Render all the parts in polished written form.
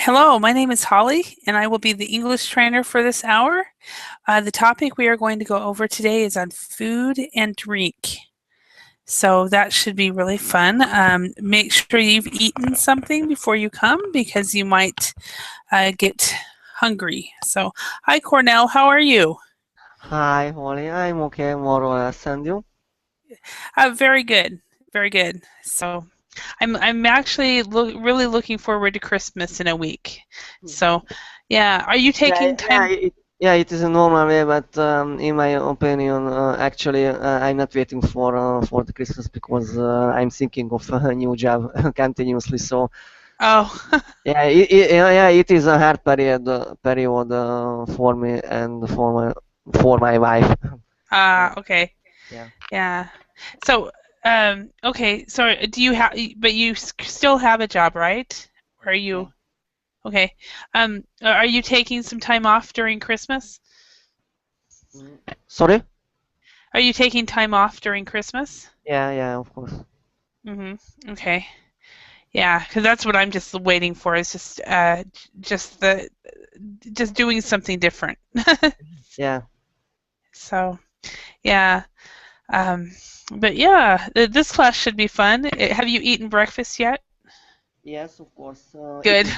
Hello, my name is Holly, and I will be the English trainer for this hour. The topic we are going to go over today is on food and drink. So that should be really fun. Make sure you've eaten something before you come because you might get hungry. So, hi Cornell, how are you? Hi, Holly. I'm okay, more or less. And you? Very good, very good. So, I'm actually really looking forward to Christmas in a week. So, yeah, are you Yeah, taking time? it is a normal way, but in my opinion, actually, I'm not waiting for the Christmas because I'm thinking of a new job continuously. So Oh, yeah, it is a hard period for me and for my wife. Yeah, okay. yeah. Yeah. So, okay. So, do you have, but you still have a job, right? Or are Yeah. you, okay. Are you taking some time off during Christmas? Sorry? Are you taking time off during Christmas? Yeah, of course. Okay. Yeah, because that's what I'm just waiting for is just the, just doing something different. Yeah. So, yeah. Um, but yeah, this class should be fun. Have you eaten breakfast yet? Yes, of course. It Good. is.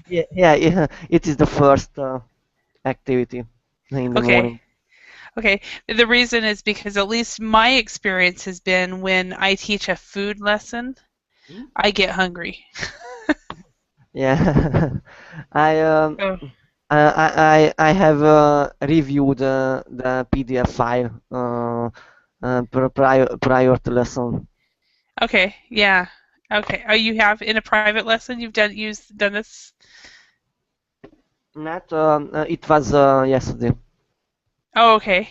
Yeah. It is the first activity in the Okay. morning. Okay. The reason is because at least my experience has been when I teach a food lesson, Hmm? I get hungry. Yeah, I um Oh, I have reviewed the PDF file prior to lesson. okay. Yeah. Okay. Oh, you have in a private lesson you've done this? Not it was yesterday. Oh, okay.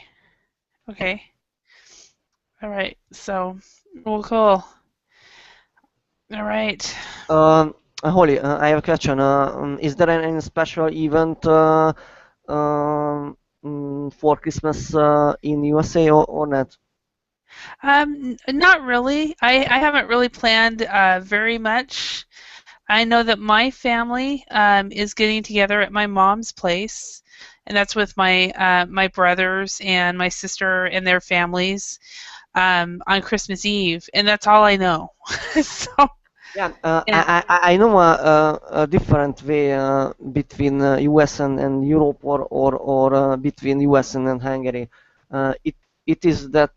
Okay. All right. So, well, cool. All right. Holly, I have a question. Is there any special event for Christmas in USA or not? Not really. I haven't really planned very much. I know that my family is getting together at my mom's place, and that's with my brothers and my sister and their families on Christmas Eve, and that's all I know. So, Yeah, and I know a different way between US and Europe or between US and Hungary. It is that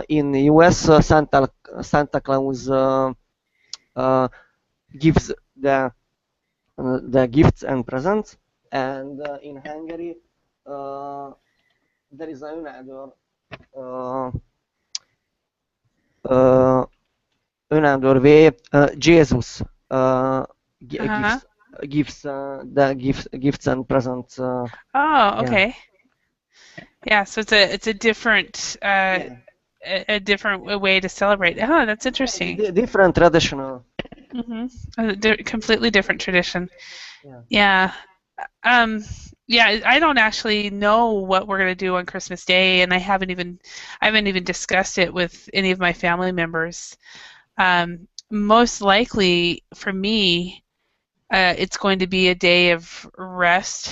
in US Santa Claus uh, gives the gifts and presents, and in Hungary uh, there is uh, uh, another way. Jesus uh-huh. gives the gifts and presents. Oh, Yeah, okay. Yeah, so it's a different yeah, a different way to celebrate. Oh, that's interesting. different traditional. Hmm. Completely different tradition. Yeah, Yeah. Um, yeah, I don't actually know what we're gonna do on Christmas Day, and I haven't even discussed it with any of my family members. Most likely for me, it's going to be a day of rest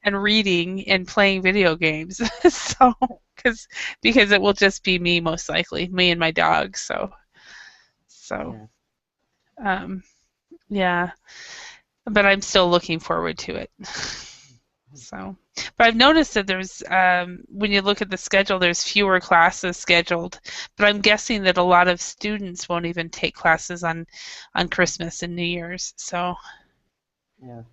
and reading and playing video games. So, because because it will just be me most likely, me and my dog. So yeah. um, yeah, but I'm still looking forward to it. So, but I've noticed that there's when you look at the schedule, there's fewer classes scheduled. But I'm guessing that a lot of students won't even take classes on Christmas and New Year's. So, Yeah.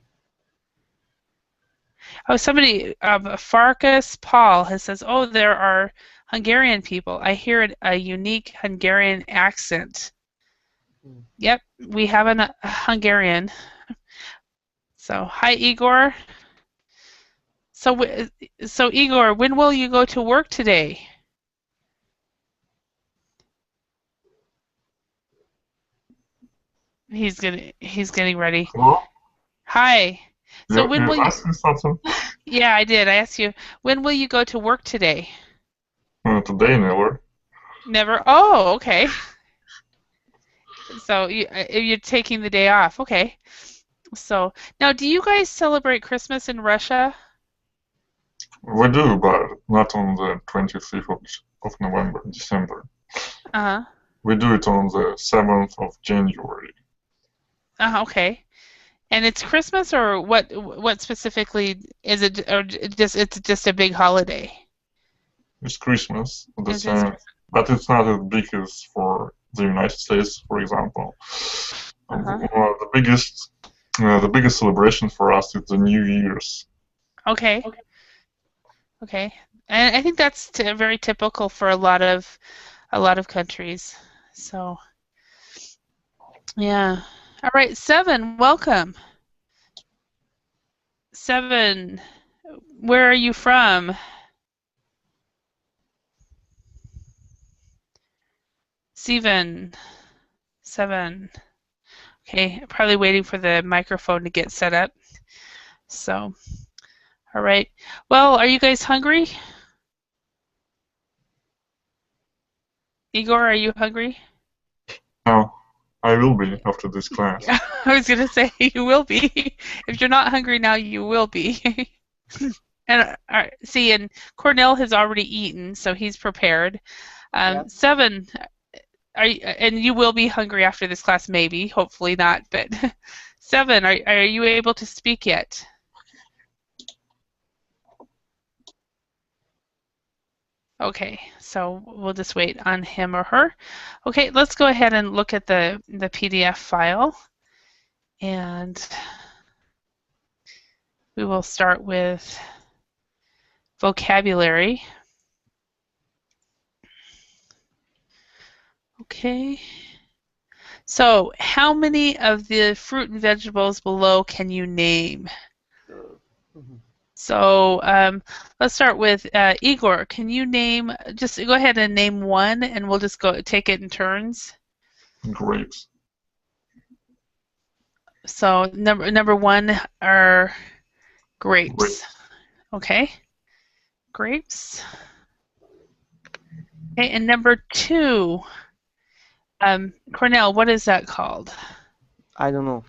oh, somebody, Farkas Paul has says, oh, there are Hungarian people. I hear a unique Hungarian accent. Mm. Yep, we have a Hungarian. So, hi Igor. So, so Igor, when will you go to work today? He's getting ready. Hello? Hi. So when You will you? asked me something? Yeah, I did. I asked you, when will you go to work today? Today, never. Never. Oh, okay. So you're taking the day off. Okay. So now, do you guys celebrate Christmas in Russia? We do, but not on the 25th of November, December. Uh-huh. We do it on the 7th of January. Okay. And it's Christmas, or what specifically is it, or it's just a big holiday? It's Christmas, the Is it same, but it's not as big as for the United States, for example. Uh-huh. The biggest celebration for us is the New Year's. Okay. Okay. And I think that's very typical for a lot of countries. So, yeah. All right, Seven, welcome. Seven, where are you from? Seven. Okay, probably waiting for the microphone to get set up. So, all right. Well, are you guys hungry? Igor, are you hungry? Now, I will be after this class. Yeah, I was gonna say you will be. If you're not hungry now, you will be. And see, and Cornell has already eaten, so he's prepared. Yep. Seven, and you will be hungry after this class, maybe, hopefully not, but Seven, are you able to speak yet? Okay, so we'll just wait on him or her. Okay, let's go ahead and look at the PDF file. And we will start with vocabulary. Okay. So, how many of the fruit and vegetables below can you name? So, let's start with Igor. Can you name, just go ahead and name one, and we'll just go take it in turns. Grapes. So, number one are grapes. Okay. Grapes. Okay, and number two, Cornell, what is that called? I don't know.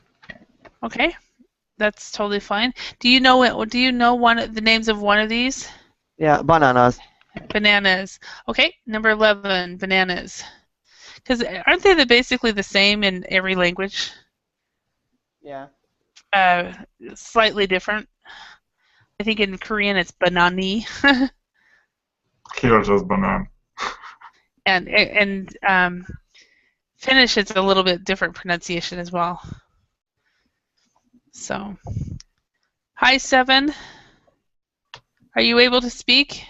Okay, that's totally fine. Do you know the names of one of these? Yeah, bananas. Bananas. Okay, number 11, bananas. Because aren't they basically the same in every language? Yeah. Slightly different. I think in Korean it's banani, Here, just banana. and Finnish it's a little bit different pronunciation as well. So, hi Seven. Are you able to speak?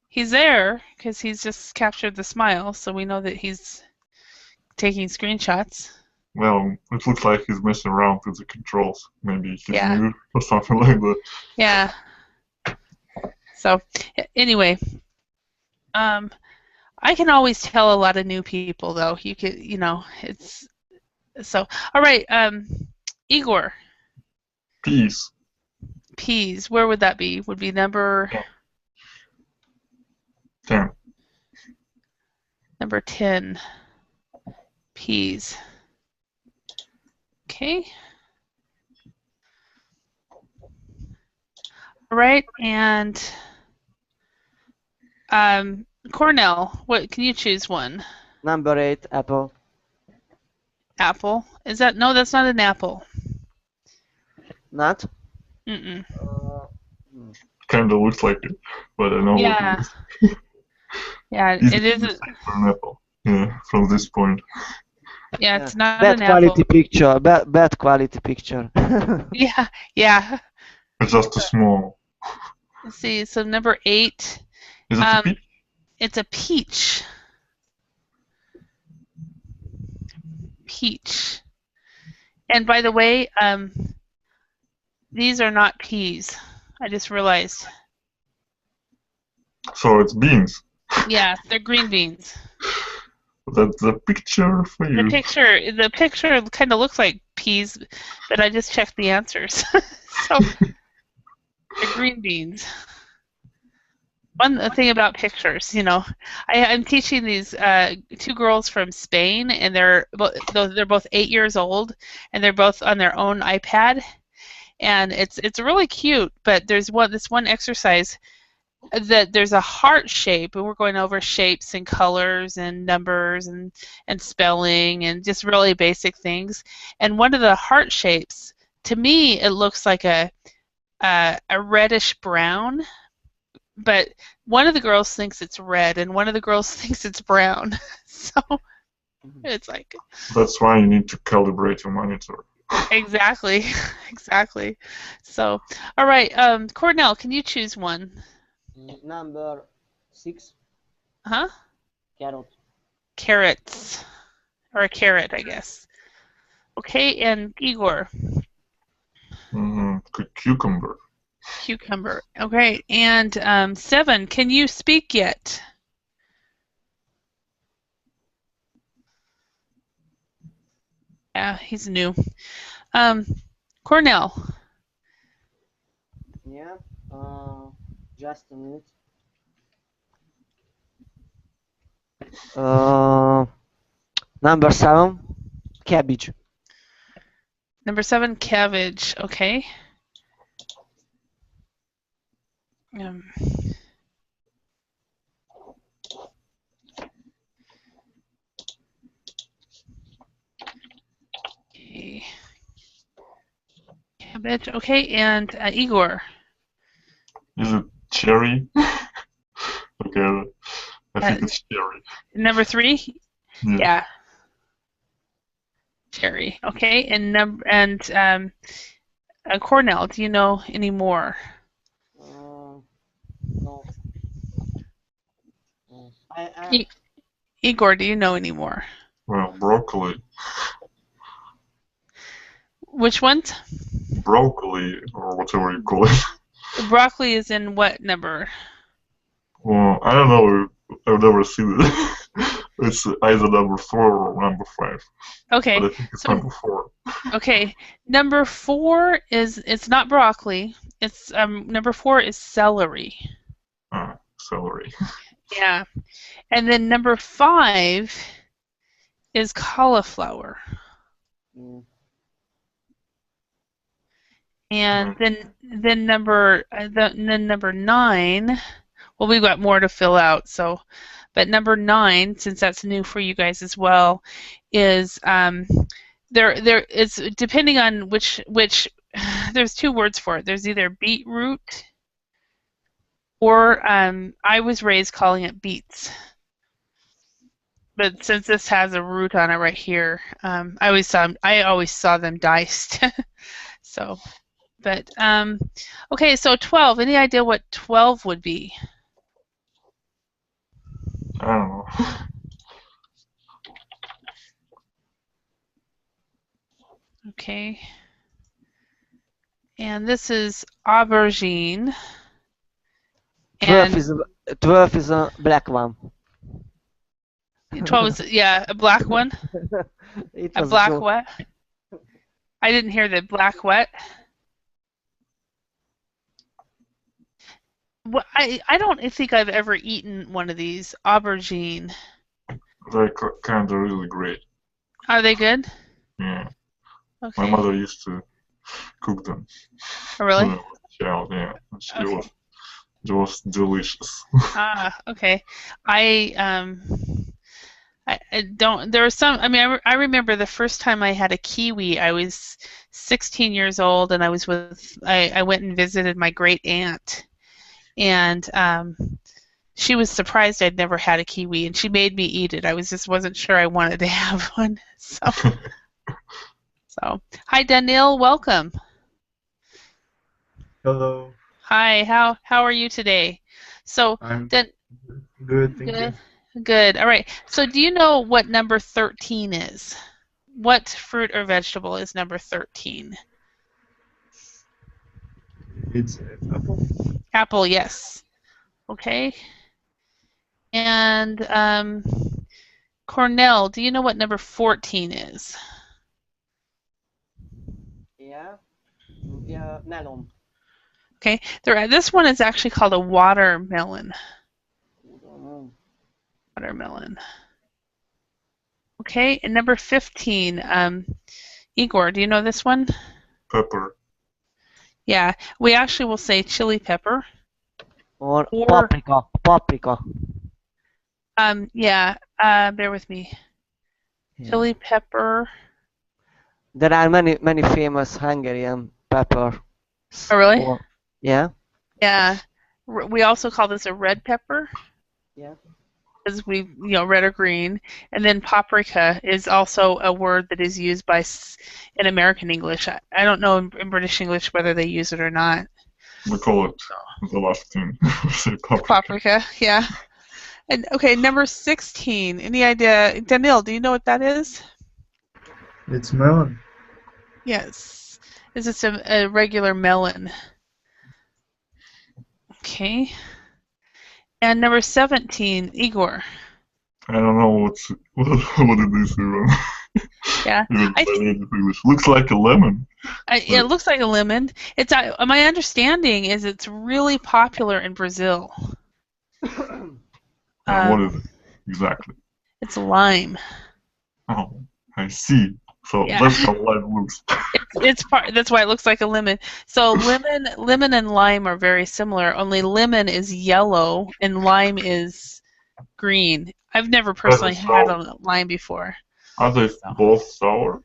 He's there because he's just captured the smile, so we know that he's taking screenshots. Well, it looks like he's messing around with the controls. Maybe he's Yeah. new or something like that. Yeah. So, anyway, I can always tell a lot of new people, though. It's so. All right, Igor. Peas. Peas. Where would that be? Would be number 10. number 10. Peas. Okay. All right, and Cornell. What can you choose one? Number 8, apple. Apple. Is that no? That's not an apple. Not? Mm-mm. Kind of looks like it, but I know Yeah. what it is. Yeah, Easy it to isn't. mistake for an apple. Yeah, from this point. Yeah, it's not Bad an quality apple. picture. Bad quality picture. Yeah, yeah. It's just a small. Let's see. So number 8, Is it a peach? it's a peach. Peach. And by the way, these are not peas. I just realized. So it's beans. Yeah, they're green beans. That's the picture for you. The picture kind of looks like peas, but I just checked the answers. So they're green beans. one thing about pictures, I'm teaching these two girls from Spain, and they're both 8 years old, and they're both on their own iPad, and it's really cute. But there's this one exercise that there's a heart shape, and we're going over shapes and colors and numbers and spelling and just really basic things. And one of the heart shapes, to me, it looks like a reddish brown, but one of the girls thinks it's red and one of the girls thinks it's brown. So it's like, That's why you need to calibrate your monitor. exactly. So, all right, Cornell, can you choose one? Number 6. Huh? Carrot. Carrots, or a carrot, I guess. Okay, and Igor. Cucumber. Cucumber. Okay, and 7, can you speak yet? Yeah, he's new. Cornell. Yeah. Just a minute. Number 7. Cabbage. Number 7, cabbage. Okay. Okay. Cabbage. Okay, and Igor. Is it cherry? Okay, I think it's cherry. Number 3. Yeah. Cherry. Okay, and Cornell. Do you know any more? No. Igor, do you know any more? Well, broccoli. Which ones? Broccoli, or whatever you call it. Broccoli is in what number? Well, I don't know. I've never seen it. It's either number 4 or number 5. Okay. But I think it's number 4. Okay. Number 4 it's not broccoli. It's number 4 is celery. Celery. Yeah. And then number 5 is cauliflower. And then number 9, well, we've got more to fill out, so, but number 9, since that's new for you guys as well, is there is, depending on which there's 2 words for it. There's either beetroot or I was raised calling it beets. But since this has a root on it right here, I always saw them diced. So, but okay, so 12. Any idea what 12 would be? I don't know. Okay. And this is aubergine. 12 is a black one. 12 is, yeah, a black one. A black what? I didn't hear the black what. Well, I don't think I've ever eaten one of these aubergine. They're kind of really great. Are they good? Yeah. Okay. My mother used to cook them. Oh, really? When I was a child, yeah. It was delicious. Okay. I don't. There was some. I mean, I remember the first time I had a kiwi. I was 16 years old, and I went and visited my great aunt, and she was surprised I'd never had a kiwi, and she made me eat it. I wasn't sure I wanted to have one. So, hi Daniel, welcome. Hello. Hi. How are you today? So, I'm good, thank you. Good. All right. So do you know what number 13 is? What fruit or vegetable is number 13? It's apple. Apple, yes. Okay. And Cornell, do you know what number 14 is? Yeah, melon. Okay, this one is actually called a watermelon. Watermelon. Okay, and number 15, Igor, do you know this one? Pepper. Yeah, we actually will say chili pepper. Or Or- paprika. Paprika. Yeah, bear with me. Yeah. Chili pepper. There are many famous Hungarian pepper. Oh, really? Yeah. Yeah. We also call this a red pepper. Yeah. Because red or green. And then paprika is also a word that is used in American English. I don't know in British English whether they use it or not. We call it the last thing. We say paprika. Paprika, yeah. And okay, number 16. Any idea? Daniil, do you know what that is? It's melon. Yes. Is this a regular melon? Okay. And number 17, Igor. I don't know what it is even. Yeah. Even I read it English. Looks like a lemon. It looks like a lemon. It's my understanding is it's really popular in Brazil. What is it exactly? It's lime. Oh, I see. So Yeah. that's how life looks. That's why it looks like a lemon. So lemon and lime are very similar. Only lemon is yellow and lime is green. I've never personally had a lime before. Are they both sour?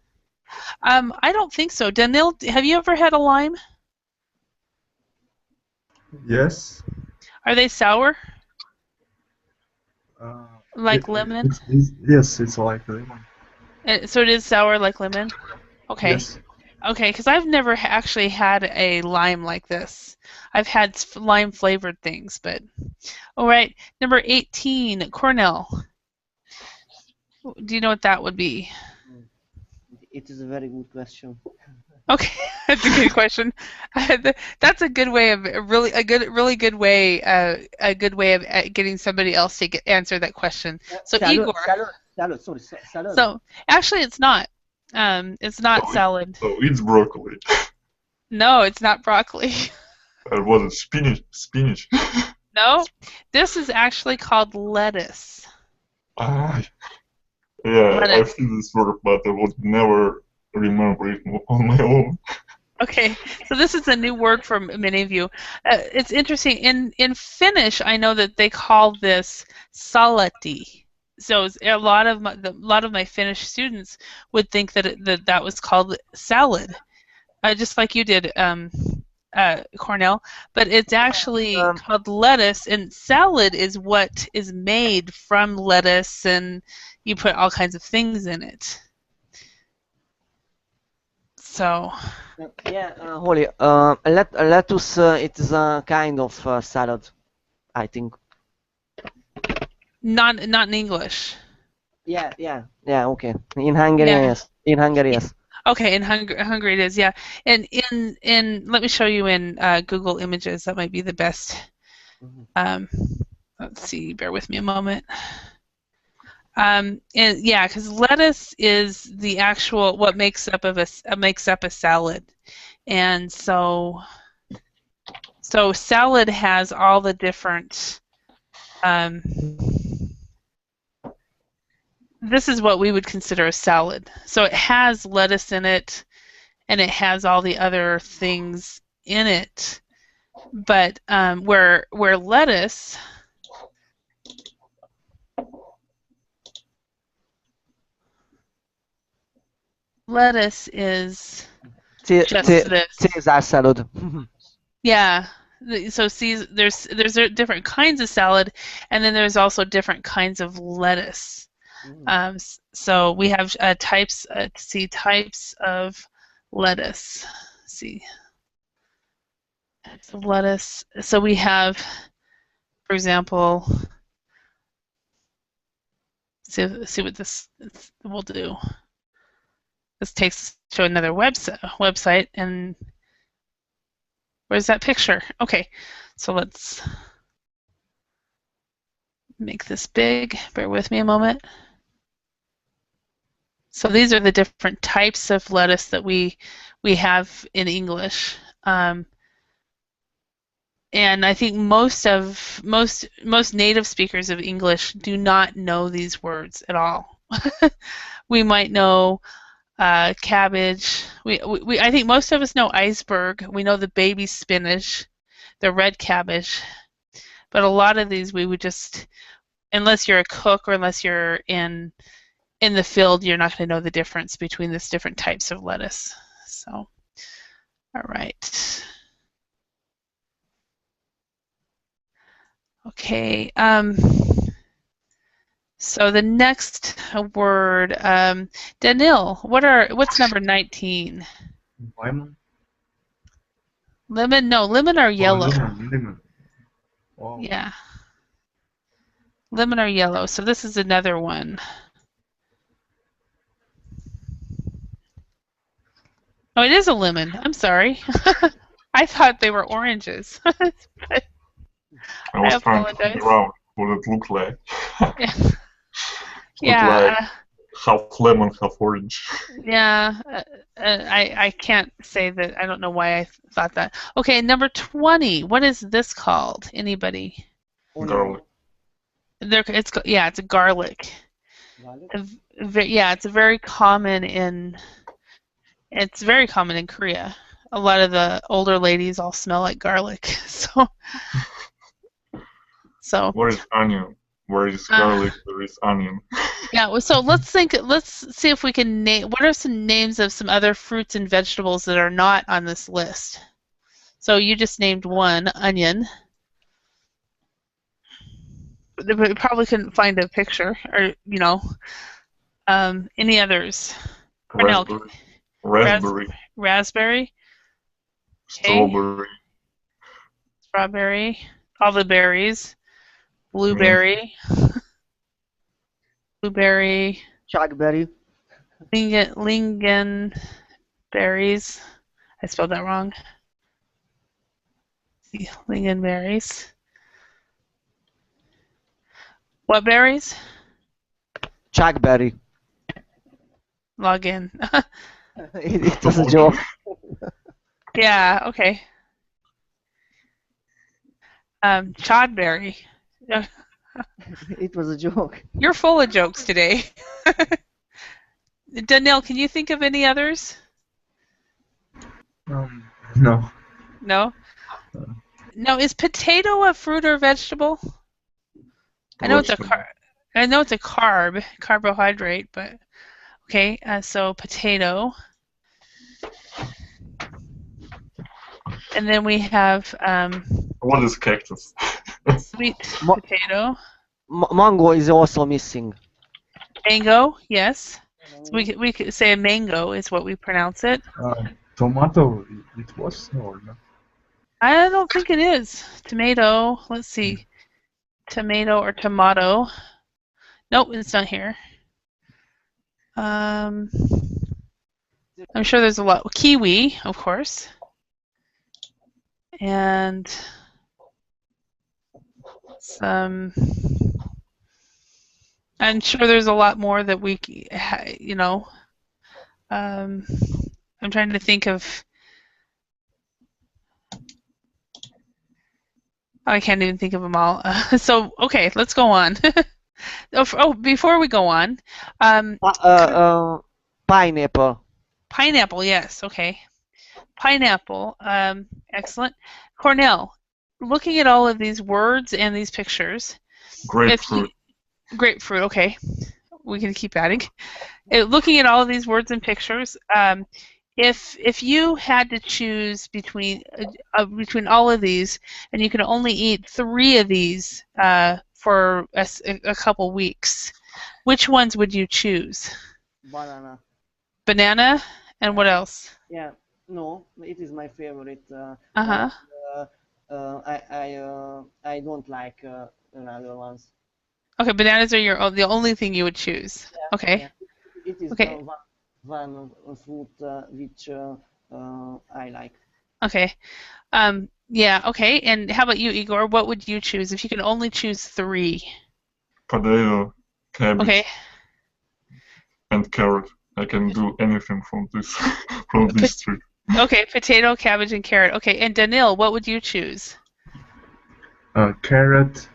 I don't think so. Daniil, have you ever had a lime? Yes. Are they sour? Like It- lemon? yes, it's like lemon. So it is sour like lemon? Okay. Yes. Okay, because I've never actually had a lime like this. I've had lime flavored things, but all right. Number 18, Cornell. Do you know what that would be? It is a very good question. Okay, that's a good question. That's a good way of a good way of getting somebody else to answer that question. So Igor. Salad, sorry, salad. So actually, it's not. It's not salad. So it's broccoli. No, it's not broccoli. Was it spinach? No, this is actually called lettuce. Ah, yeah, Lettuce. I've seen this word, but I would never remember it on my own. Okay, so this is a new word for many of you. It's interesting. In Finnish, I know that they call this salati. So a lot of my Finnish students would think that was called salad, just like you did, Cornell. But it's actually called lettuce, and salad is what is made from lettuce, and you put all kinds of things in it. So. Yeah, Holly. Lettuce. It is a kind of salad, I think. Not in English. Yeah. Okay. In Hungary, yes. In Hungary, yes. Okay, in Hungary it is, yeah. And in let me show you in Google Images. That might be the best. Let's see. Bear with me a moment. And yeah, because lettuce is the actual what makes up a salad, and so salad has all the different. This is what we would consider a salad. So it has lettuce in it, and it has all the other things in it. But where lettuce is just this. Caesar salad. Yeah. So there's different kinds of salad, and then there's also different kinds of lettuce. So we have types of lettuce. Let's see, types of lettuce. So we have, for example, see what this will do. This takes us to another website, and where's that picture? Okay, so let's make this big. Bear with me a moment. So these are the different types of lettuce that we have in English. and I think most native speakers of English do not know these words at all. We might know cabbage. I think most of us know iceberg. We know the baby spinach, the red cabbage, but a lot of these we would just, unless you're a cook or unless you're in the field, you're not going to know the difference between these different types of lettuce. So, all right. Okay. So the next word, Danil, what's number 19? Lemon? Lemon? No, lemon are yellow. Lemon. Wow. Yeah. Lemon are yellow. So this is another one. Oh, it is a lemon. I'm sorry. I thought they were oranges. But I was trying to apologize. figure out what it looked like. Yeah. It looked like half lemon, half orange. Yeah. I can't say that. I don't know why I thought that. Okay, number 20. What is this called? Anybody? Garlic. It's a garlic. It's very common in Korea. A lot of the older ladies all smell like garlic. So Where is onion? Where is garlic? There is onion. yeah. So let's see if we can name. What are some names of some other fruits and vegetables that are not on this list? So you just named one, onion. We probably couldn't find a picture, or any others. Raspberry. Raspberry. Raspberry. Strawberry. Strawberry. All the berries. Blueberry. Blueberry. Chuckberry. Lingen berries. I spelled that wrong. Lingonberries. What berries? Chuckberry. Log in. It was a joke. Yeah, okay. Chodberry. It was a joke. You're full of jokes today. Danielle, can you think of any others? No. No? No, is potato a fruit or vegetable? I know it's a carbohydrate, but okay, so potato. And then we have What is cactus? sweet potato. Mango is also missing. Mango, yes. So we could say a mango is what we pronounce it. Tomato, it was or no? I don't think it is. Tomato, let's see. Tomato or tomato. Nope, it's not here. I'm sure there's a lot. Kiwi, of course. And some. I'm sure there's a lot more that we, I'm trying to think of. I can't even think of them all. So, okay, let's go on. Before we go on. Pineapple. Pineapple, yes, okay. Pineapple, excellent. Cornell, looking at all of these words and these pictures. Grapefruit. Grapefruit, okay. We can keep adding. Looking at all of these words and pictures, if you had to choose between all of these, and you can only eat 3 of these for a couple weeks, which ones would you choose? Banana. Banana, and what else? Yeah, no, it is my favorite. Uh-huh. I don't like another ones. Okay, bananas are the only thing you would choose. Yeah, Okay. yeah. It is Okay. one fruit which I like. Okay. Yeah, okay. And how about you, Igor? What would you choose if you could only choose 3? Potato, cabbage, Okay. and carrot. I can do anything from this from these 3. Okay, potato, cabbage, and carrot. Okay, and Danil, what would you choose? Carrot,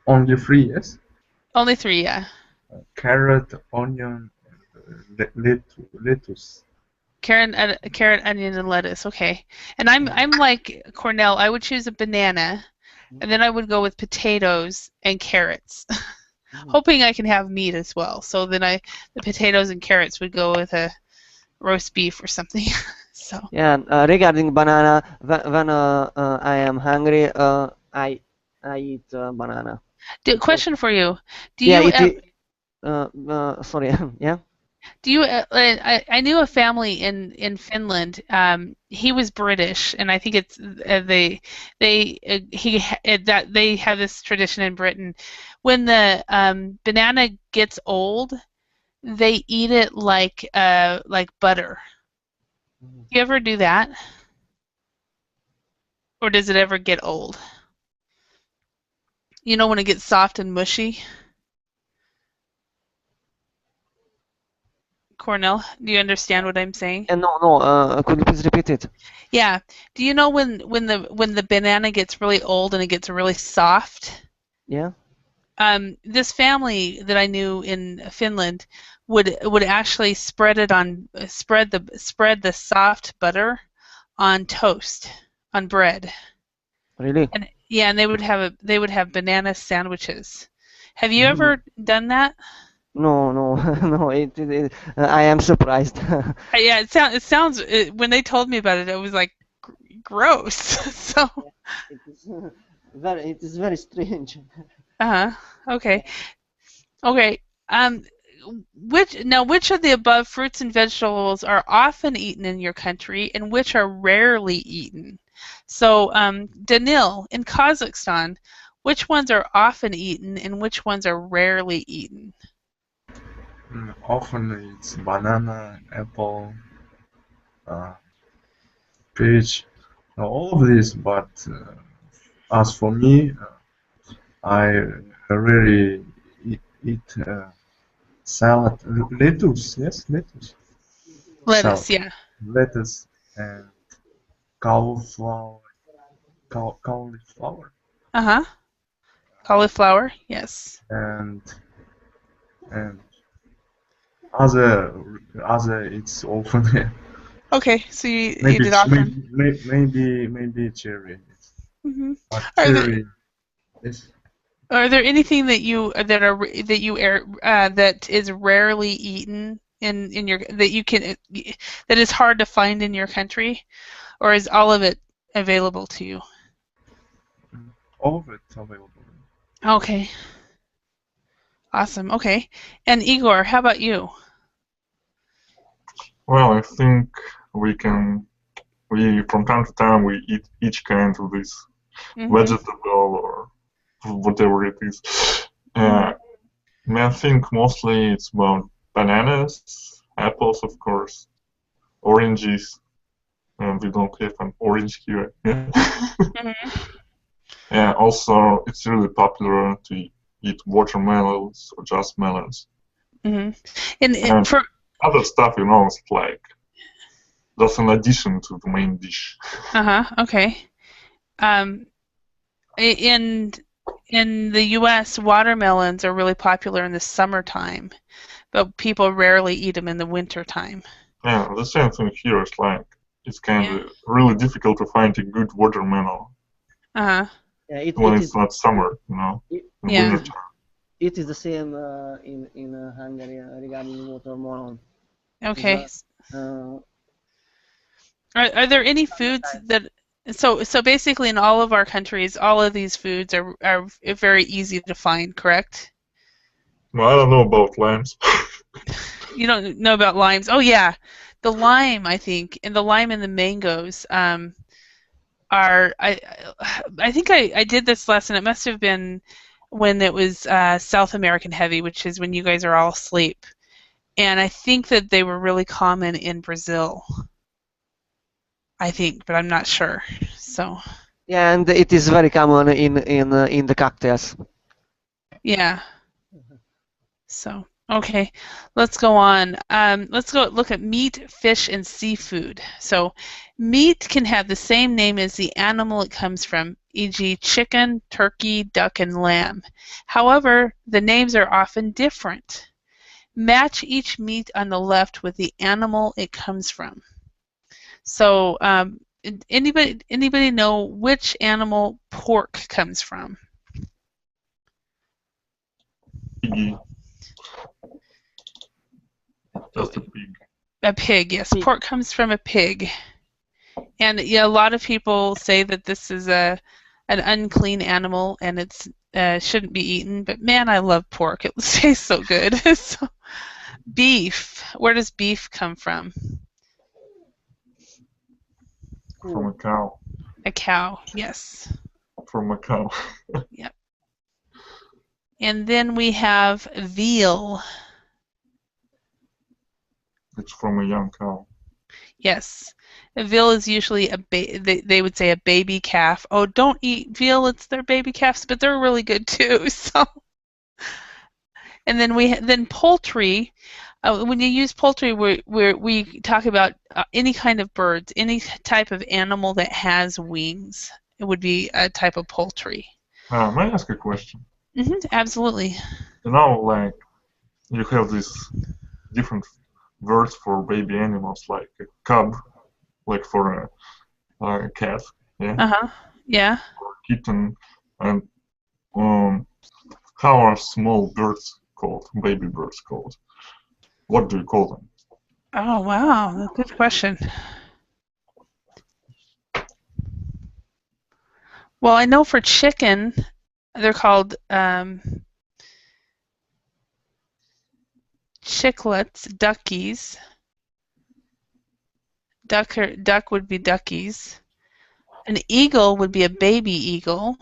only 3, yes? Only 3, yeah. Carrot, onion, and lettuce. Carrot, onion, and lettuce. Okay. And I'm like Cornell. I would choose a banana, and then I would go with potatoes and carrots, hoping I can have meat as well. So then the potatoes and carrots would go with a roast beef or something. So Yeah, regarding banana, when I am hungry, I eat banana. question for you: Do Yeah, you sorry, yeah. do you? I knew a family in Finland. He was British, and I think it's they have this tradition in Britain. When the banana gets old, they eat it like butter. Do you ever do that, or does it ever get old? You know when it gets soft and mushy. Cornell, do you understand what I'm saying? No, could you please repeat it? Yeah. Do you know when the banana gets really old and it gets really soft? Yeah. This family that I knew in Finland would actually spread the soft butter on toast, on bread. Really? And they would have banana sandwiches. Have you ever done that? No, no. I am surprised. Yeah, it sounds when they told me about it, it was like gross. So, It is very strange. Okay. Okay. Which of the above fruits and vegetables are often eaten in your country and which are rarely eaten? So, Danil, in Kazakhstan, which ones are often eaten and which ones are rarely eaten? Often it's banana, apple, peach, all of this. But as for me, I really eat salad, lettuce. Yes, lettuce. Lettuce, Salad, yeah. lettuce and cauliflower. Cauliflower Uh-huh. Cauliflower, yes. and other it's often Okay, so you eat maybe it often. maybe cherry. Hmm But Are there cherry is are there anything that is rarely eaten in your that is hard to find in your country, or is all of it available to you? all of it available. Okay, awesome. Okay, and Igor, how about you? Well, I think we from time to time we eat each kind of this Hmm vegetable or whatever it is. I think mostly it's about bananas, apples, of course, oranges. We don't have an orange here. hmm And also, it's really popular to eat watermelons or just melons. hmm And for other stuff, it's like that's an addition to the main dish. okay. Um, in the U.S., watermelons are really popular in the summertime, but people rarely eat them in the wintertime. Yeah, the same thing here. It's like it's kind Yeah. of really difficult to find a good watermelon Uh-huh. Yeah, when it's not summer, in Yeah. winter time. it is the same in Hungary regarding watermelon. Okay. Uh, Are there any foods that so basically in all of our countries, all of these foods are very easy to find, correct? Well, I don't know about limes. You don't know about limes. Oh yeah, the lime I think, and the lime and the mangoes are I think I did this lesson. It must have been when it was South American heavy, which is when you guys are all asleep. And I think that they were really common in Brazil. I think, but I'm not sure. So yeah, and it is very common in the cocktails. yeah. So Okay, let's go on. Let's go look at meat, fish, and seafood. So, meat can have the same name as the animal it comes from, e.g., chicken, turkey, duck, and lamb. However, the names are often different. Match each meat on the left with the animal it comes from. So, anybody know which animal pork comes from? Piggy. Just a pig. A pig, yes. Pig. Pork comes from a pig. And yeah, a lot of people say that this is an unclean animal and it's shouldn't be eaten. But man, I love pork. It tastes so good. So, beef. Where does beef come from? From a cow. A cow. Yes. From a cow. Yep. And then we have veal. It's from a young cow. Yes. A veal is usually they would say a baby calf. Oh, don't eat veal, it's their baby calves, but they're really good too. So, and then poultry. When you use poultry, we talk about any kind of birds, any type of animal that has wings. It would be a type of poultry. May I ask a question? Absolutely. You know, like, you have these different words for baby animals, like a cub, like for a cat, yeah, Yeah. or kitten, and how are small birds called, baby birds called? What do you call them? Oh wow, good question. Well, I know for chicken, they're called chicklets, duckies. Duck would be duckies. An eagle would be a baby eagle.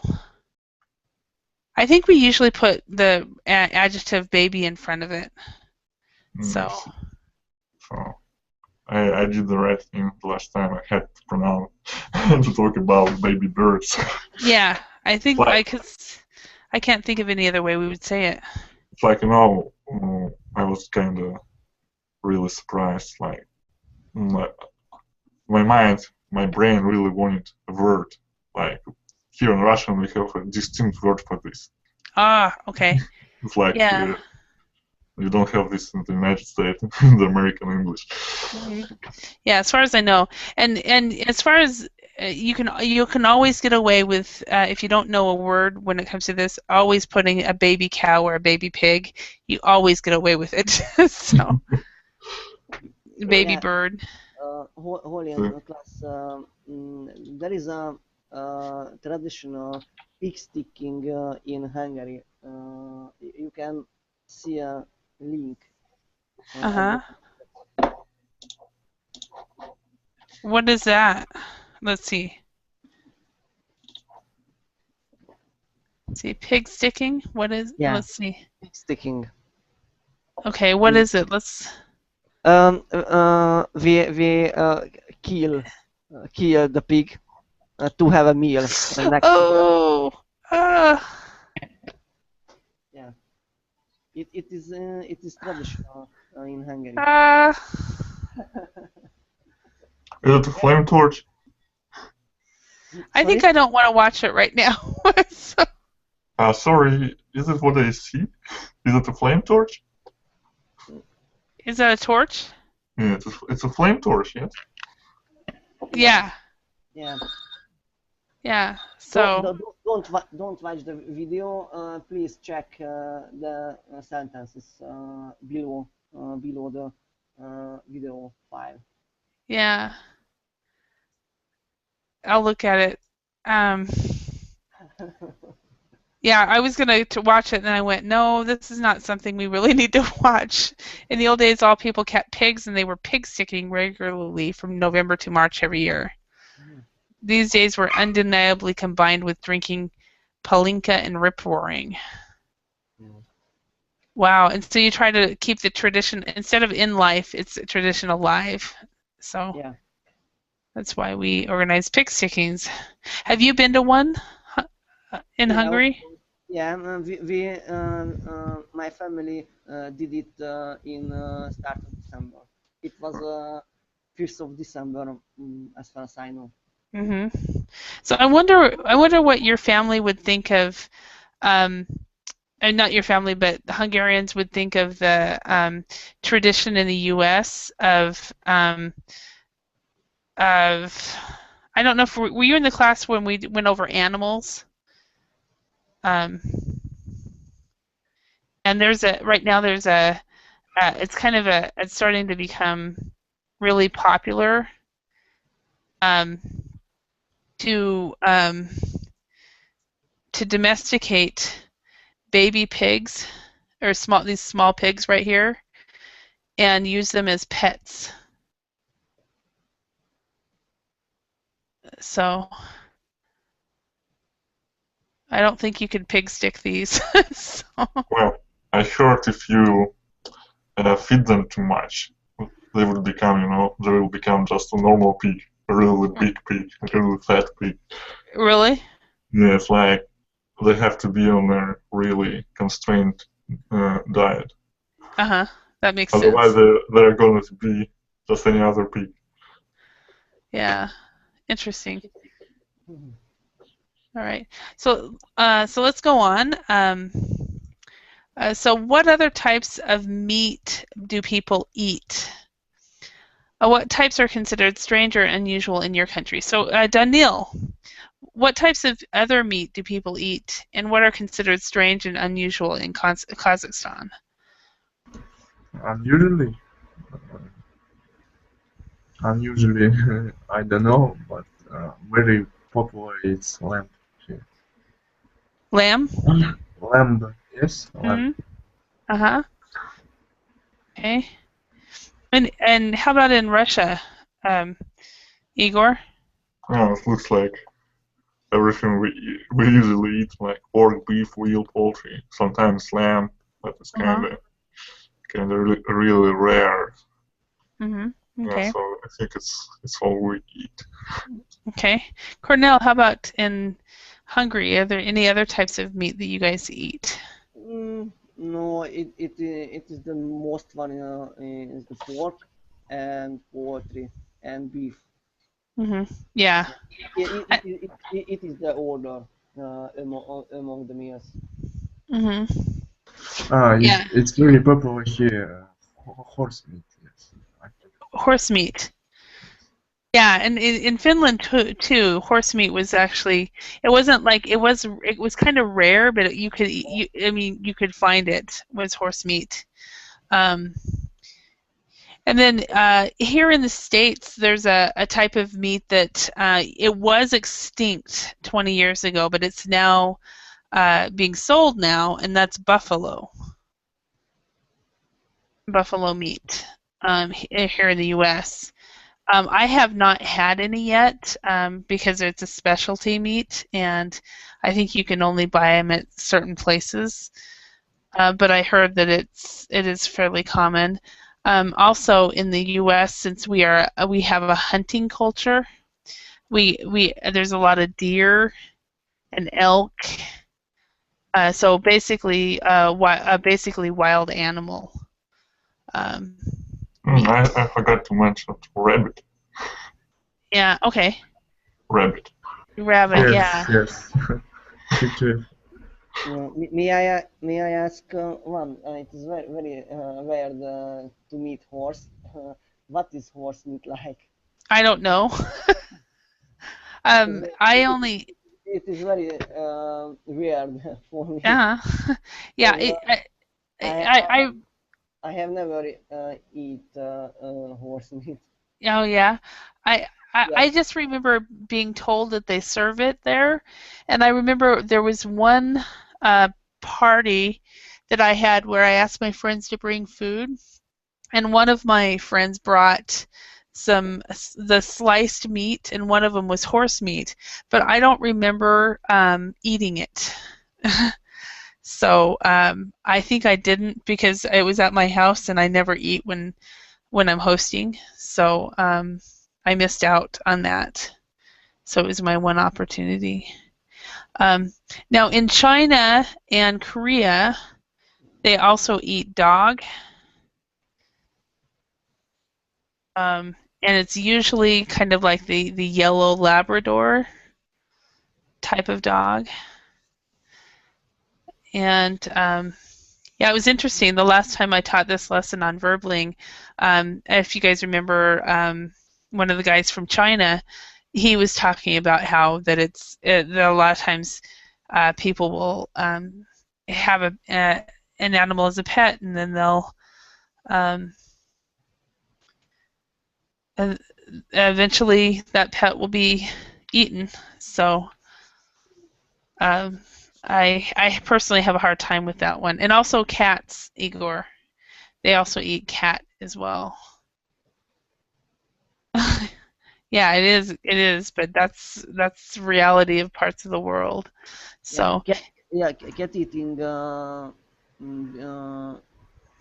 I think we usually put the adjective baby in front of it. So. So I did the right thing the last time. I had to pronounce to talk about baby birds. Yeah, I think But- I can't think of any other way we would say it. It's like, you know, I was kind of really surprised. Like, my mind, my brain really wanted a word. Like, here in Russian, we have a distinct word for this. Ah, okay. It's like, Yeah. you don't have this in the United States, in the American English. Yeah, as far as I know, and as far as you can always get away with if you don't know a word when it comes to this, always putting a baby cow or a baby pig. You always get away with it. So, baby Yeah. bird. Holy in class, there is a traditional pig sticking in Hungary. You can see a link. Uh-huh. What is that? Let's see. See, pig sticking. What is? Yeah. Let's see. Pig sticking. Okay, what is it? Let's. We kill the pig to have a meal. The next Oh. Yeah. It is traditional in Hungary. Is it a flame torch? I think I don't want to watch it right now. So, Sorry, is it what I see? Is it a flame torch? is that a torch? Yeah, it's a flame torch, yes? Yeah. Yeah. Yeah. So. Don't watch the video. Please check the sentences below the video file. Yeah. I'll look at it. Yeah, I was gonna to watch it, and then I went, no, this is not something we really need to watch. In the old days, all people kept pigs, and they were pig sticking regularly from November to March every year. These days were undeniably combined with drinking palinka and rip-roaring. Wow, and so you try to keep the tradition, instead of in life, it's a tradition alive. So Yeah. that's why we organize pig stickings. Have you been to one in Hungary? Yeah, my family did it in start of December. It was 1st of December, as far as I know. Hmm. So I wonder what your family would think of, um, and not your family, but Hungarians would think of the tradition in the U.S. of I don't know if were you in the class when we went over animals? Um, and there's a right now there's a it's kind of it's starting to become really popular um, to um, to domesticate baby pigs or these small pigs right here and use them as pets. So I don't think you could pig stick these. So, Well, I heard if you feed them too much, they will become, they will become just a normal pig, a really big pig, a really fat pig. really? Yeah, it's like they have to be on a really constrained diet. Uh-huh. That makes Otherwise, sense. they're going to be just any other pig. Yeah. Interesting. Mhm. All right. So let's go on. So what other types of meat do people eat? What types are considered strange or unusual in your country? So, Daniil, what types of other meat do people eat, and what are considered strange and unusual in Kazakhstan? Unusually, unusually, I don't know, but very popular is lamb here. Lamb? Lamb, yes, lamb. Hmm. Uh-huh. Okay. And how about in Russia, um, Igor? Yeah, it looks like everything we usually eat, like pork, beef, veal, poultry, sometimes lamb, but it's Uh-huh. kind of really rare. Mm-hmm. Yeah, Okay. so I think it's all we eat. Okay. Cornell, how about in Hungary? Are there any other types of meat that you guys eat? No, it is the most one is the pork and poultry and beef. Hmm. Yeah. Yeah. It is the order among the meals. Mm-hmm. It's Yeah. it's very popular here. Horse meat, yes. Actually, Horse meat. Yeah, and in Finland too, horse meat was actually it wasn't like it was kind of rare, but you could I mean you could find it was horse meat. Um, and then here in the States, there's a type of meat that it was extinct 20 years ago, but it's now being sold now, and that's buffalo meat here in the U.S. I have not had any yet because it's a specialty meat, and I think you can only buy them at certain places. But I heard that it is fairly common. Also in the U.S., since we have a hunting culture, we there's a lot of deer and elk. So basically wild animal um, meat. I forgot to mention rabbit. Yeah. Okay. Rabbit. Rabbit. yes, Yeah. yes. Actually, May I ask one? It is very weird to meet horse. What is horse meat like? I don't know. Because I only it is very weird for me. yeah yeah. Because I, I I have never eat horse meat. oh yeah. I, I Yes. just remember being told that they serve it there, and I remember there was one uh, party that I had where I asked my friends to bring food, and one of my friends brought the sliced meat, and one of them was horse meat, but I don't remember eating it. So I think I didn't because it was at my house and I never eat when I'm hosting. So I missed out on that. So it was my one opportunity. Um, Now, in China and Korea, they also eat dog. And it's usually kind of like the yellow Labrador type of dog. And yeah, it was interesting. The last time I taught this lesson on verbling, if you guys remember, one of the guys from China, he was talking about how that that a lot of times people will have an animal as a pet, and then they'll eventually that pet will be eaten. So I personally have a hard time with that one. And also cats, Igor. They also eat cat as well. Yeah, it is, but that's the reality of parts of the world. So cat eating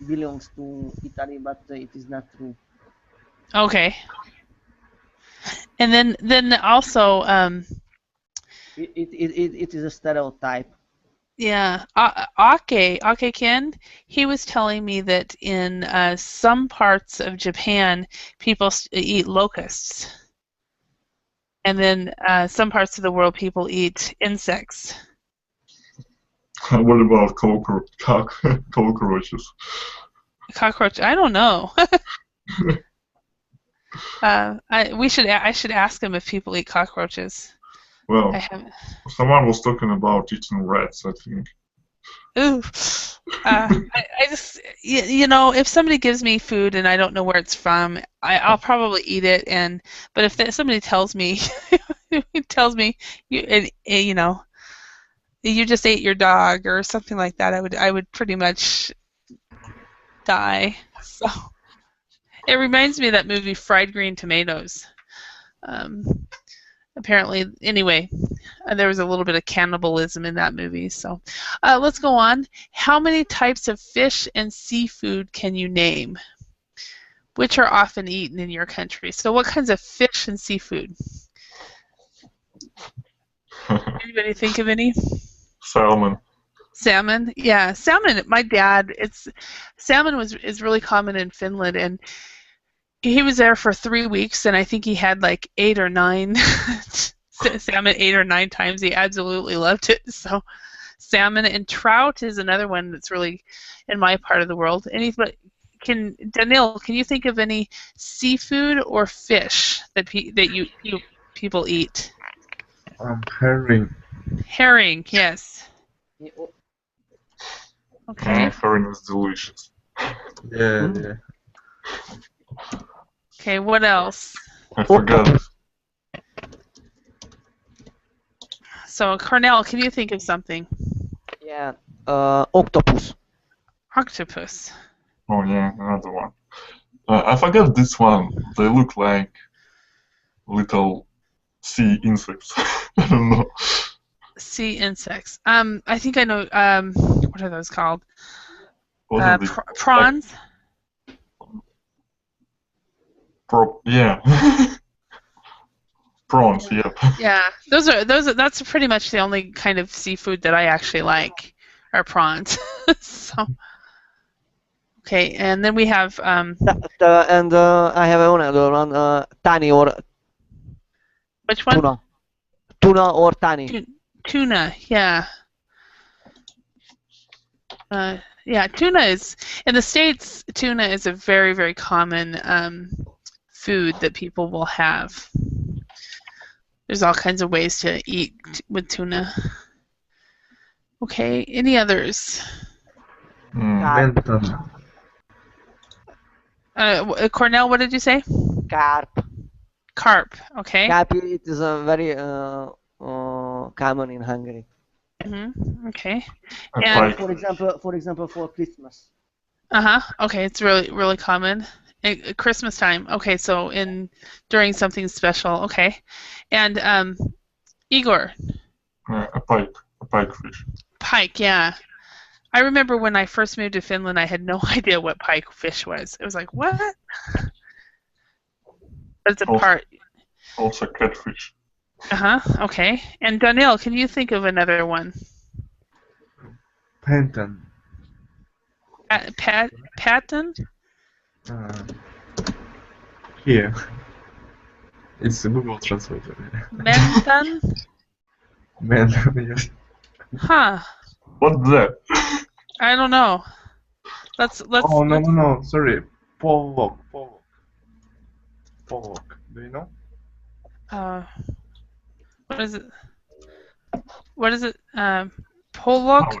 belongs to Italy, but it is not true. okay. And then also it is a stereotype. yeah, Ake Ken, he was telling me that in some parts of Japan, people eat locusts. And then some parts of the world, people eat insects. What about cockroaches? Cockroach? I don't know. I should ask him if people eat cockroaches. Well, I haven't. someone was talking about eating rats, I think. Ooh. I just, if somebody gives me food and I don't know where it's from, I'll probably eat it. But if somebody tells me, you just ate your dog or something like that, I would pretty much die. So it reminds me of that movie Fried Green Tomatoes. Apparently, anyway, there was a little bit of cannibalism in that movie. So let's go on. How many types of fish and seafood can you name? Which are often eaten in your country? So what kinds of fish and seafood? Anybody think of any? Salmon. Salmon? Yeah, salmon. My dad, salmon is really common in Finland, and he was there for 3 weeks, and I think he had like 8 or 9 salmon 8 or 9 times. He absolutely loved it. So salmon and trout is another one that's really in my part of the world. Daniil, can you think of any seafood or fish that people eat? Herring. Herring, yes. Okay. Herring is delicious. Yeah. Okay, what else? I forgot it. So, Cornell, can you think of something? Yeah, octopus. Octopus. Oh yeah, another one. I forgot this one. They look like little sea insects. I don't know. Sea insects. I think I know. What are those called? Prawns. Yeah. Prawns. Yep. Yeah, that's pretty much the only kind of seafood that I actually like are prawns. So. Okay, and then we have. And I have another one. Tani or. Which one? Tuna or tani. Tuna, yeah. Yeah, tuna is in the States. Tuna is a very, very common food that people will have. There's all kinds of ways to eat with tuna. Okay, any others? Cornell, what did you say? Carp. Carp, okay. Carp, it is a very common in Hungary. Okay. And for example, for Christmas. Okay, it's really, really common. At Christmas time. Okay, so during something special. Okay, and Igor. A pikefish. Pike, yeah. I remember when I first moved to Finland, I had no idea what pikefish was. It was like, what? But it's a part. Also catfish. Okay. And Daniil, can you think of another one? Penton. Patton? Here. It's a Google Translator. Menton? Man, yeah. Huh. What's that? I don't know. Let's Oh, no. Sorry. Pollock. Do you know? What is it? What is it? Pollock?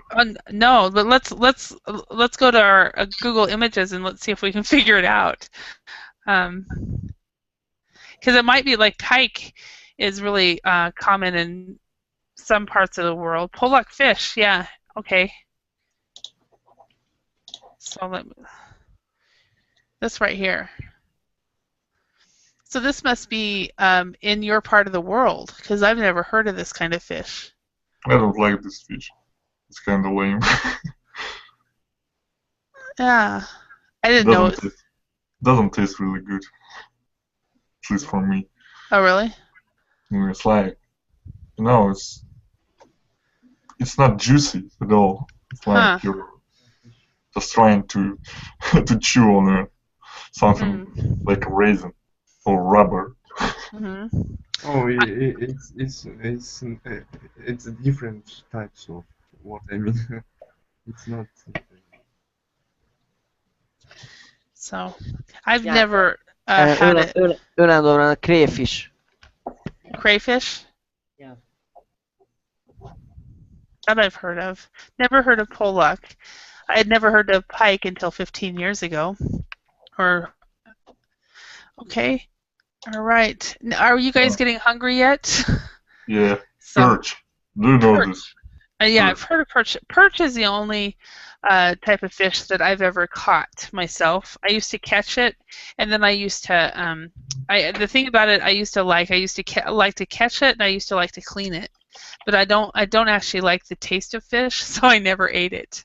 No, but let's go to our Google Images and let's see if we can figure it out. Because it might be like pike is really common in some parts of the world. Pollock fish, yeah, okay. So this right here. So this must be in your part of the world, because I've never heard of this kind of fish. I don't like this fish. It's kind of lame. Yeah, I didn't know. Doesn't taste really good. At least for me. Oh, really? It's like, it's not juicy at all. It's like you're just trying to to chew on something like a raisin or rubber. Mm-hmm. Oh, it's different types of what I mean. It's not. So, I've never had it. Önállóan crayfish. Crayfish? Yeah. That I've heard of. Never heard of pollock. I had never heard of pike until 15 years ago. Okay. All right. Are you guys getting hungry yet? Yeah. Perch. Do you know this? Yeah, I've heard of perch. Perch is the only type of fish that I've ever caught myself. I used to catch it, and then I used to. The thing about it, I used to like to catch it, and I used to like to clean it. But I don't actually like the taste of fish, so I never ate it.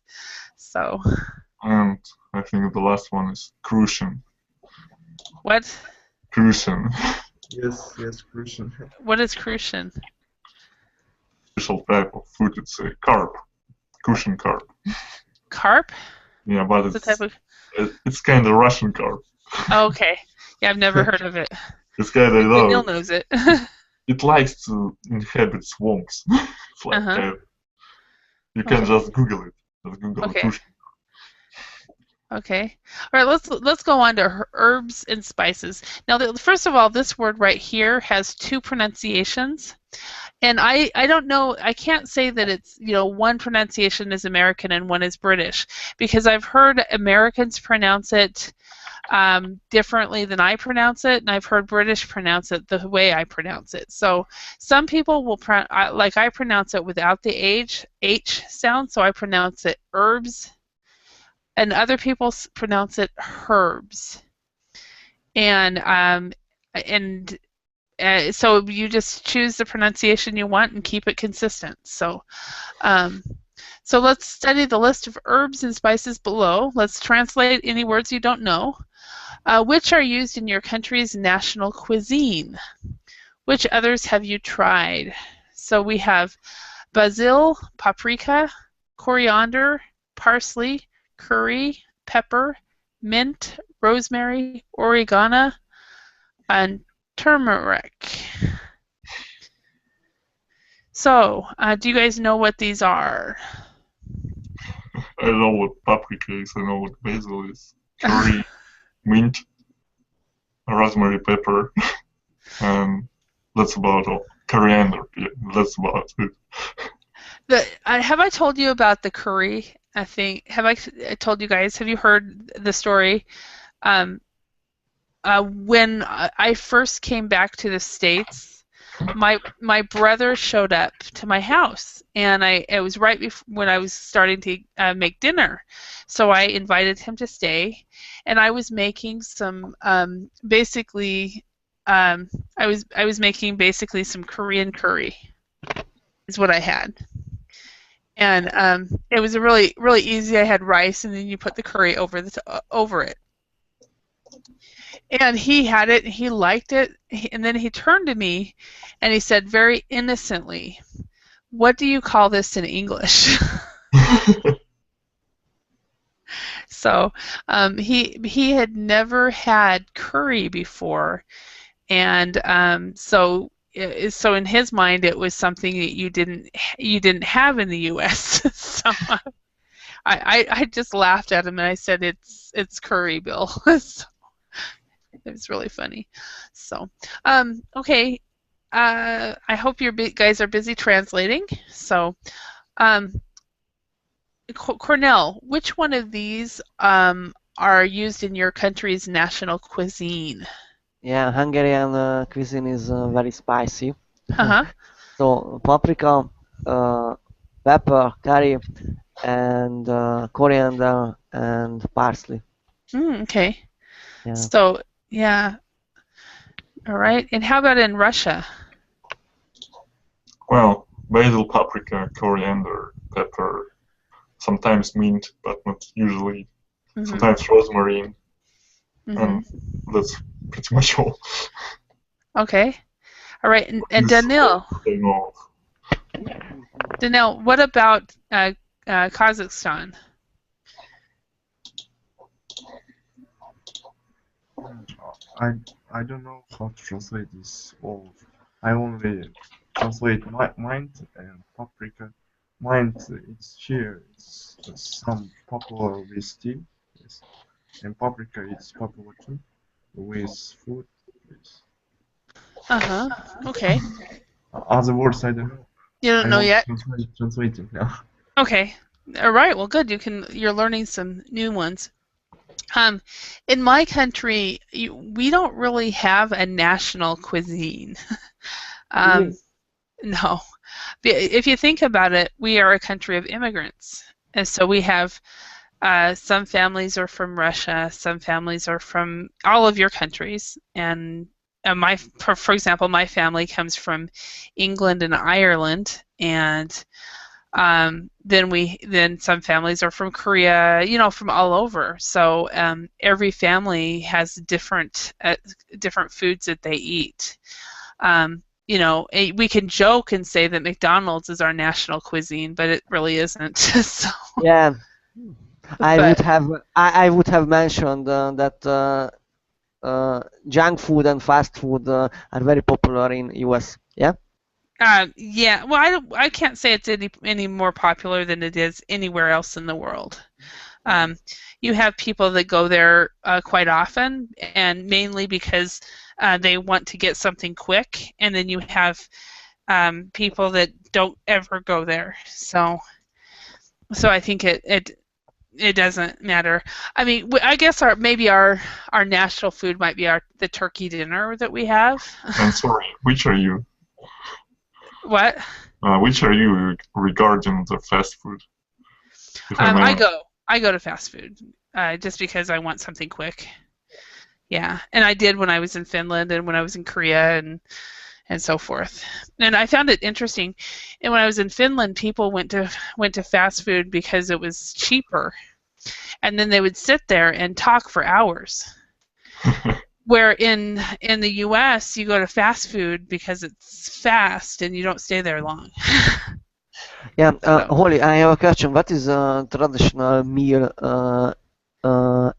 So. And I think the last one is crucian. What? Crucian. Yes, crucian. What is crucian? Special type of food. It's a carp. Crucian carp. Carp? Yeah, but it's kind of Russian carp. Oh, okay. Yeah, I've never heard of it. It's kind of Neil knows it. It likes to inhabit swamps. It's like that. You can just Google it. Just Google crucian. Okay. All right. Let's go on to herbs and spices. Now, first of all, this word right here has two pronunciations, and I don't know. I can't say that it's one pronunciation is American and one is British, because I've heard Americans pronounce it differently than I pronounce it, and I've heard British pronounce it the way I pronounce it. So some people will like I pronounce it without the H sound, so I pronounce it herbs. And other people pronounce it herbs, and so you just choose the pronunciation you want and keep it consistent. So, so let's study the list of herbs and spices below. Let's translate any words you don't know. Which are used in your country's national cuisine? Which others have you tried? So we have basil, paprika, coriander, parsley, curry, pepper, mint, rosemary, oregano, and turmeric. So, do you guys know what these are? I know what paprika is, I know what basil is. Curry, mint, rosemary, pepper, and that's about all. Coriander, yeah, that's about it. Have I told you about the curry? I think, have I told you guys, have you heard the story? When I first came back to the States, my brother showed up to my house, and it was right before when I was starting to make dinner. So I invited him to stay, and I was making some I was making basically some Korean curry is what I had. And it was really easy. I had rice, and then you put the curry over it. And he had it, and he liked it. And then he turned to me, and he said very innocently, "What do you call this in English?" So he had never had curry before, and so in his mind it was something that you didn't have in the U.S. So I just laughed at him and I said it's curry, Bill. So it was really funny. So okay, I hope you guys are busy translating. So um, Cornell, which one of these are used in your country's national cuisine? Yeah, Hungarian cuisine is very spicy. Uh-huh. So paprika, pepper, curry, and coriander and parsley. Okay. Yeah. So, yeah. All right. And how about in Russia? Well, basil, paprika, coriander, pepper, sometimes mint, but not usually. Mhm. Sometimes rosemary, Mhm. and that's pretty much all. Okay. All right. And This Danil, I know. what about Kazakhstan? I don't know how to translate this all. I only translate mint and paprika. Mint, it's here. It's some popular with tea. Yes. And paprika, it's popular too with food. Yes. Uh-huh. Okay. Other words I don't know. You don't I know want yet? translating now. Okay. All right. Well, good. You're learning some new ones. In my country, we don't really have a national cuisine. Really? No. If you think about it, we are a country of immigrants. And so we have some families are from Russia, some families are from all of your countries, and for example, my family comes from England and Ireland, and then some families are from Korea, from all over. So every family has different foods that they eat. We can joke and say that McDonald's is our national cuisine, but it really isn't. So, Yeah, but I would have mentioned that junk food and fast food are very popular in US. Yeah. yeah, well, I can't say it's any more popular than it is anywhere else in the world. Um, you have people that go there quite often, and mainly because they want to get something quick, and then you have people that don't ever go there. So I think it doesn't matter. I mean, I guess maybe our national food might be the turkey dinner that we have. And sorry, which are you? What? Which are you regarding the fast food? If I may I go to fast food just because I want something quick. Yeah, and I did when I was in Finland and when I was in Korea and so forth. And I found it interesting. And when I was in Finland, people went to fast food because it was cheaper, and then they would sit there and talk for hours. Where in the U.S. you go to fast food because it's fast and you don't stay there long. Yeah, So, Holly, I have a question. What is a traditional meal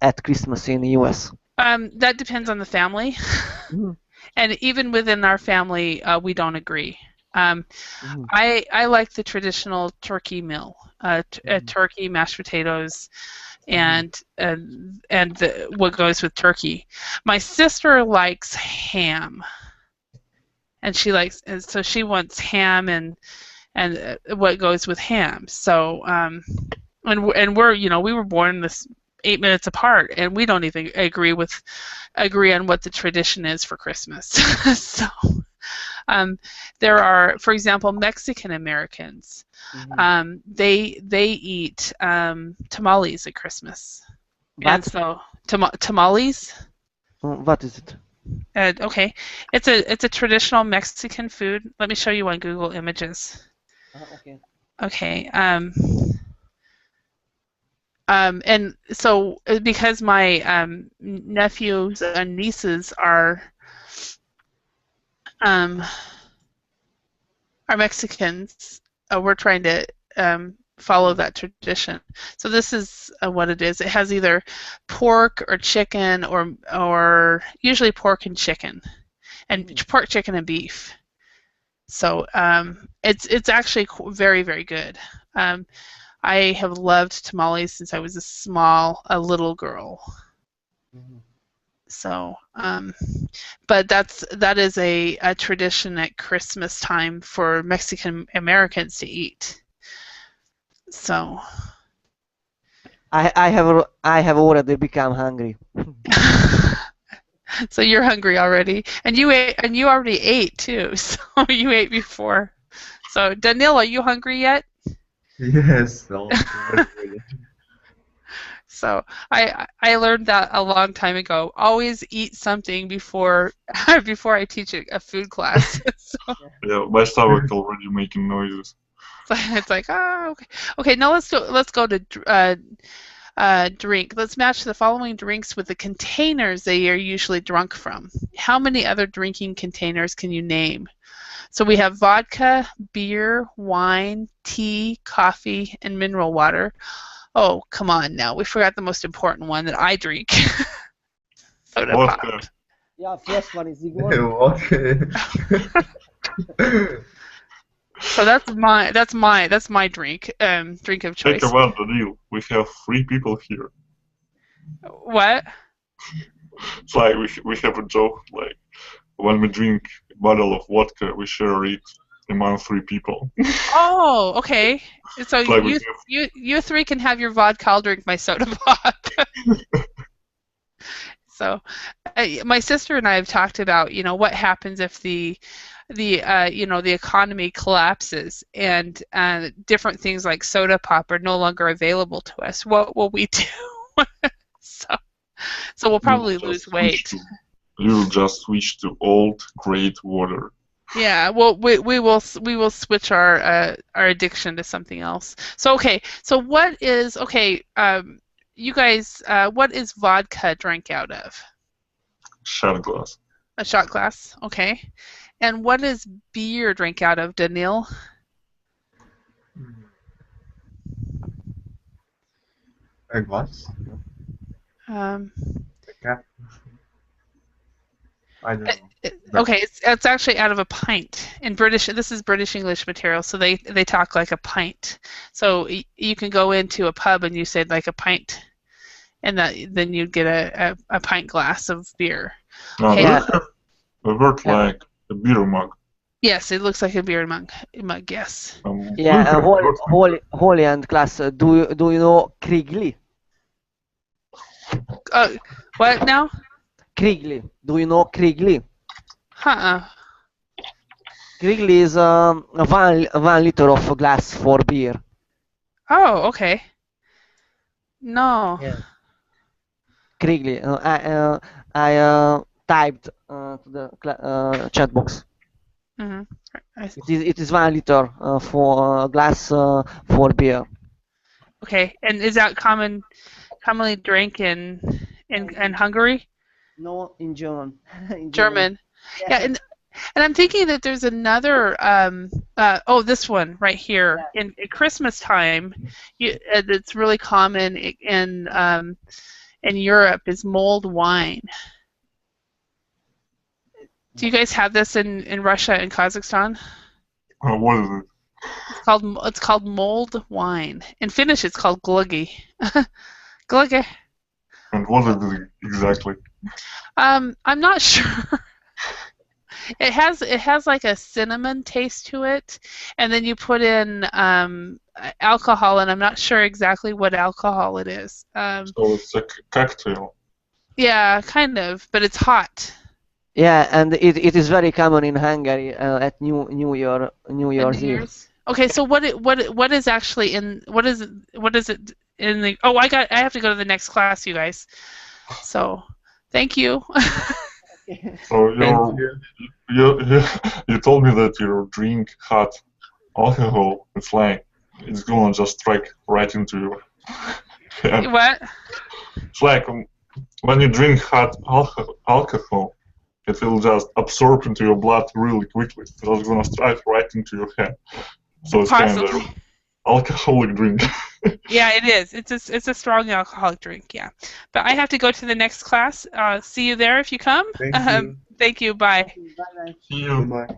at Christmas in the US? that depends on the family, Mhm. and even within our family, we don't agree. Mhm. I like the traditional turkey meal, Mhm. turkey, mashed potatoes, and what goes with turkey. My sister likes ham, and so she wants ham and what goes with ham. So and we were born this 8 minutes apart, and we don't even agree on what the tradition is for Christmas. So there are, for example, Mexican Americans. Mhm. They eat tamales at Christmas, and What? so tamales. What is it? Okay, it's a traditional Mexican food. Let me show you on Google Images. Okay. Okay. And so because my nephews and nieces um, are Mexicans, we're trying to follow that tradition. So this is what it is. It has either pork or chicken, or usually pork and chicken, and pork, chicken, and beef. So it's actually very, very good. I have loved tamales since I was a little girl. So, but that is a tradition at Christmas time for Mexican Americans to eat. So, I have already become hungry. so you're hungry already, and you already ate too. So you ate before. So Daniel, are you hungry yet? Yes. So I learned that a long time ago. Always eat something before I teach a food class. So, Yeah, my stomach already making noises. it's like, oh, okay. Okay, now let's go to drink. Let's match the following drinks with the containers they are usually drunk from. How many other drinking containers can you name? So we have vodka, beer, wine, tea, coffee, and mineral water. Oh, come on now. We forgot the most important one that I drink. Soda pop. Vodka. Yeah, first one is Igor. Okay. So that's my drink of choice. Take about the deal. We have 3 people here. What? It's like we have a joke, like when we drink a bottle of vodka, we share it among 3 people. Oh, okay. So Like you 3 can have your vodka. I'll drink my soda pop. So, my sister and I have talked about, what happens if the economy collapses and different things like soda pop are no longer available to us. What will we do? So we'll probably lose weight. You'll just switch to old, great water. Yeah, well, we will switch our addiction to something else. So okay, so what is you guys, what is vodka drank out of? Shot glass. A shot glass, okay. And what is beer drank out of, Daniil? A glass? A cap? I don't know. Okay, it's actually out of a pint. In British, this is British English material, so they talk like a pint. So you can go into a pub and you say like a pint, and then you'd get a pint glass of beer. No, Okay. do you have a word like a beer mug? Yes, it looks like a beer mug. Yes. Yeah, Holly and class. Do you know Kriegli? What now? Kriegli. Do you know Kriegli? Kriegli is 1 liter of glass for beer. Oh, okay. No. Yeah. Kriegli. I typed to the chat box. Mm-hmm. It is 1 liter for glass for beer. Okay, and is that commonly drank in Hungary? No, in German. In German. Yeah, and I'm thinking that there's another. This one right here in Christmas time. It's really common in Europe is mulled wine. Do you guys have this in Russia and Kazakhstan? What is it? It's called mulled wine. In Finnish, it's called glögi. Glögi. And what is it exactly? I'm not sure. It has like a cinnamon taste to it, and then you put in alcohol, and I'm not sure exactly what alcohol it is. So it's a cocktail. Yeah, kind of, but it's hot. Yeah, and it is very common in Hungary at New Year's Eve. Okay, so what is actually in what is it in the? Oh, I have to go to the next class, you guys. So, thank you. So you told me that you drink hot alcohol. It's like it's gonna just strike right into your head. What? It's like when you drink hot alcohol, it will just absorb into your blood really quickly. It's gonna strike right into your head. So it's kind of alcoholic drink. Yeah, it is. It's a strong alcoholic drink. Yeah, but I have to go to the next class. See you there if you come. Thank you. Thank you. Bye. Bye bye. See you. Goodbye.